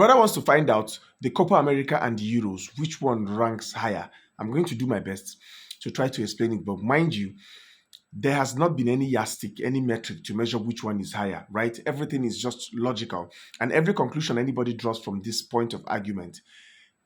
Brother wants to find out the Copa America and the Euros, which one ranks higher. I'm going to do my best to try to explain it, but mind you, there has not been any yardstick, any metric to measure which one is higher, right? Everything is just logical. And every conclusion anybody draws from this point of argument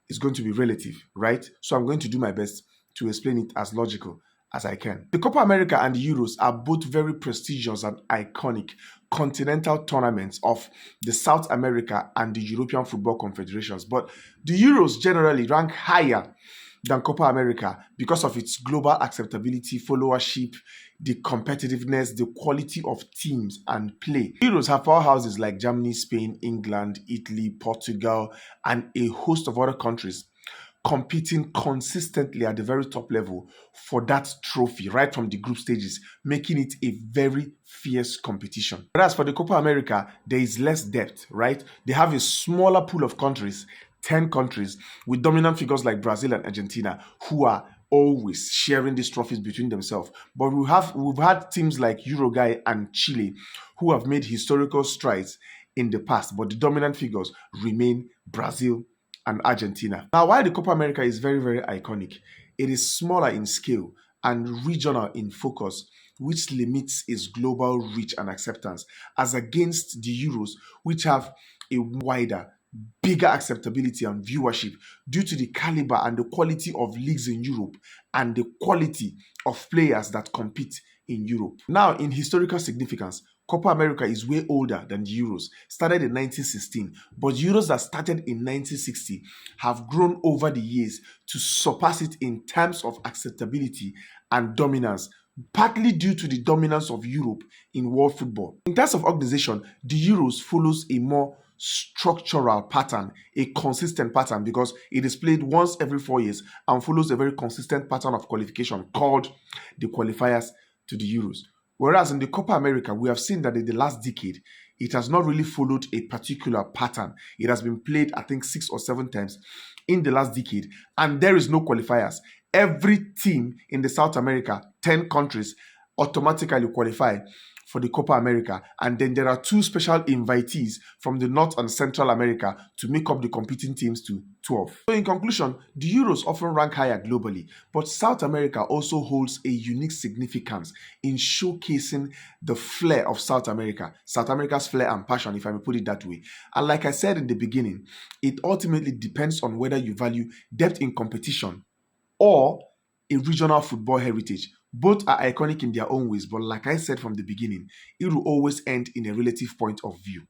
is going to be relative, right? So I'm going to do my best to explain it as logical as I can. The Copa America and the Euros are both very prestigious and iconic continental tournaments of the South America and the European Football Confederations. But the Euros generally rank higher than Copa America because of its global acceptability, followership, the competitiveness, the quality of teams and play. Euros have powerhouses like Germany, Spain, England, Italy, Portugal, and a host of other countries competing consistently at the very top level for that trophy right from the group stages, making it a very fierce competition. Whereas for the Copa America, there is less depth, right? They have a smaller pool of countries, 10 countries, with dominant figures like Brazil and Argentina, who are always sharing these trophies between themselves. But we've had teams like Uruguay and Chile who have made historical strides in the past, but the dominant figures remain Brazil and Argentina. Now, while the Copa America is very, very iconic, it is smaller in scale and regional in focus, which limits its global reach and acceptance, as against the Euros, which have a wider, bigger acceptability and viewership due to the caliber and the quality of leagues in Europe and the quality of players that compete in Europe. Now, in historical significance, Copa America is way older than the Euros, started in 1916, but Euros that started in 1960 have grown over the years to surpass it in terms of acceptability and dominance, partly due to the dominance of Europe in world football. In terms of organization, the Euros follows a more structural pattern, a consistent pattern, because it is played once every 4 years and follows a very consistent pattern of qualification called the qualifiers to the Euros. Whereas in the Copa America, we have seen that in the last decade, it has not really followed a particular pattern. It has been played, I think, 6 or 7 times in the last decade, and there is no qualifiers. Every team in the South America, 10 countries, automatically qualify for the Copa America, and then there are 2 special invitees from the North and Central America to make up the competing teams to 12. So in conclusion, the Euros often rank higher globally, but South America also holds a unique significance in showcasing the flair of South America, South America's flair and passion, if I may put it that way. And like I said in the beginning, it ultimately depends on whether you value depth in competition or a regional football heritage. Both are iconic in their own ways, but like I said from the beginning, it will always end in a relative point of view.